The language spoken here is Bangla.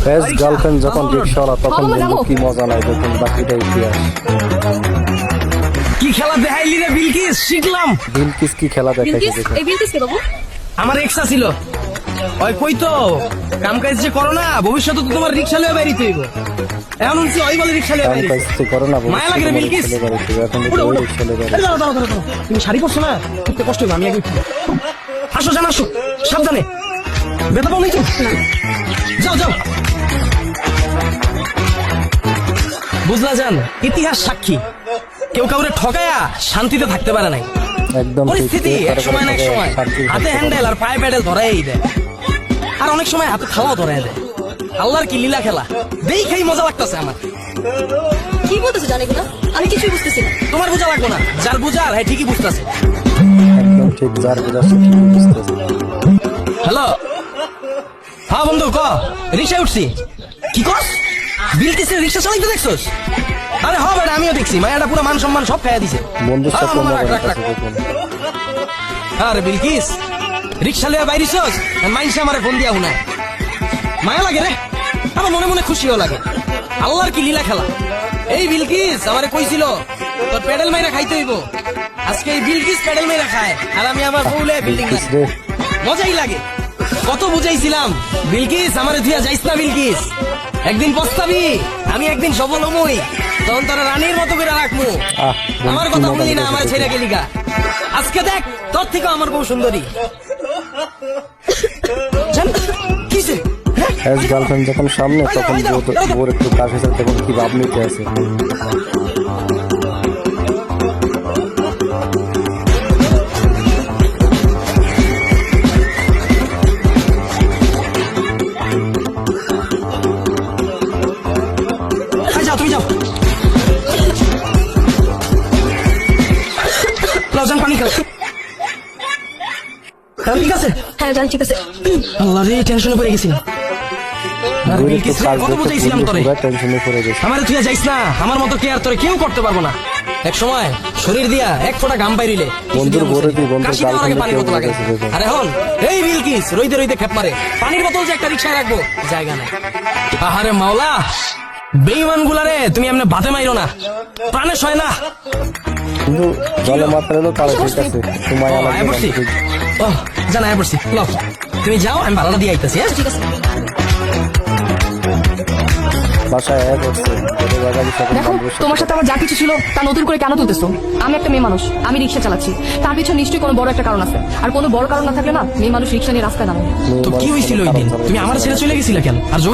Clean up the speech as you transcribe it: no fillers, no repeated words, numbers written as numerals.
বেস্ট গার্লফ্রেন্ড যখন রিক্সাওয়ালা তখন বন্ধু কি মজা নাই, দেখুন বাকিটা ইতিহাস। কি খেলা দেখাইলি রে বিলকিস, শিখলাম। বিলকিস কি খেলা দেখাইছে দেখুন। এই বিলকিস কে বাবু? আমার এক্সা ছিল ওই কই তো কাম কাজ যে করো না, ভবিষ্যতে তো তোমার রিক্সা লয়ে বেরিতে হইব। এখন হচ্ছে ওই বলে রিক্সা লয়ে কাম বেরিতে কাজ তো করো না, মায়া লাগে রে বিলকিস। এখন উঠো, উঠো। রিক্সা লেগে আরে দাঁড়াও, দাঁড়াও, দাঁড়াও। তুমি শাড়ি পরছো না, উঠতে কষ্ট হবে, আমি আগে উঠি। আসো জান, আসো সাবধানে, বেতা পাও নাই তো? যাও যাও। বুঝলা জান, ইতিহাস সাক্ষী কেউ কাউরে ঠকায়া শান্তিতে থাকতে পারে নাই। একদম ঠিক। পরিস্থিতি এক সময় না এক সময় হাতে হ্যান্ডেল আর পায়ে প্যাডেল ধরাই দেয়, আর অনেক সময় হাতে থালাও ধরাই দেয়। আল্লাহর কি লীলা খেলা, দেখেই মজা লাগতেছে আমার। কি বলতেছো জানি না, আমি কিছুই বুঝতেছি না। তোমার বোঝা লাগবো না, যার বুঝার হ্যাঁ ঠিকই বুঝতেছে। একদম ঠিক, যার বোঝাচ্ছে কি বুঝতেছে। হ্যালো, হ্যাঁ বন্ধু ক, রিক্সায় উঠছি। কি কস? বিলকিসের রিক্সা চালাইতে দেখছস? আরে হ্যাঁ বেটা, আমিও দেখছি, মায়াটা পুরো মান সম্মান সব খাইয়া দিছে। বন্ধুর হ্যাঁ, সাথে মামা, রাখ, মজা রাখ, রাখ। করতেছে দেখুন। আরে বিলকিস, রিক্সা লিয়ে বাইরিছস, মাইনসে আমারে ফোন দিয়া হুনায়। মায়া লাগে রে, আমার মনে মনে খুশিও লাগে। আল্লাহর কি লীলা খেলা। এই বিলকিস আমারে কইছিল তোর প্যাডেল মাইরা খাইতে হইব। আজকে এই বিলকিস প্যাডেল মাইরা খায়, আর আমি আমার বউলে বিল্ডিং বিলকিস রে, মজাই লাগে। কত বুঝাইছিলাম, বিলকিস আমারে ধুয়া যাইস না বিলকিস, একদিন পস্তাবি, আমি একদিন সফল হমই, তখন তোরা রানীর মতো করে রাখবো। আহ, আমার কি কথা মজা বললি না, আমার লাগতেছে ছেড়ে গেলি গা। আজকে দেখ তোর থেকে আমার বউ সুন্দরী। জান, কিসে? হ্যাঁ? বেস্ট গার্লফ্রেন্ড যখন সামনে তখন বউর একটু কাছে যায়, তখন কি ভাব নিতে আছে। আয়, যাও তুমি যাও। লাও, জান পানি খাও। হ্যাঁ, ঠিক আছে। হ্যাঁ জান, ঠিক আছে। আল্লাহ রে, টেনশনে পড়ে গেছিলাম। আর বউর বিলকিস একটু রে, কাজ কত দেখে বুঝাইছিলাম বন্ধু তোরে, পুরা টেনশনে পড়ে গেছে। আমারে তুই যাইস না, আমার মতো কেয়ার তোরে কেউ করতে পারবো না। এক সময় শরীর দিয়া এক ফোঁটা গাম বাইরিলে বন্ধুর বউরে দি, বন্ধুর কাশি দেওয়ার আগে গার্লফ্রেন্ডে পানির কেউ বোতল লাগে। বলেছে দেখুন। আরে হন, এই বিলকিস রইতে রইতে খেপ মারে, পানির বোতল যে একটা রিক্সায় রাখবো জায়গা নাই। আহারে মাওলা, বেঈমান গুলারে তুমি এমনি বাতে মাইরো না, প্রাণে সয় না। কিন্তু জলে মাত্রা এলো তাহলে ঠিক আছে, সময় ও, আয় লাগবে পড়ছি। ঠিক। ও, জান আয় পড়ছি। লও, তুমি যাও, আমি ভাড়াটা দিয়ে আইতাছি। হ্যাঁ? ঠিক আছে। বাসায় এক হচ্ছে দেখো, তোমার সাথে আমার যা কিছু ছিল তা নতুন করে কেন তুলতেছো? আমি একটা মেয়ে মানুষ, আমি রিক্সা চালাচ্ছি, তার পিছনে নিশ্চয়ই কোনো বড় একটা কারণ আছে। আর কোনো বড় কারণ না থাকলে না মেয়ে মানুষ রিক্সা নিয়ে রাস্তায় নামে। তো কি হয়েছিল ওই দিন? তুমি আমার ছেড়ে চলে গেছিলে কেন? আর যোগাযোগ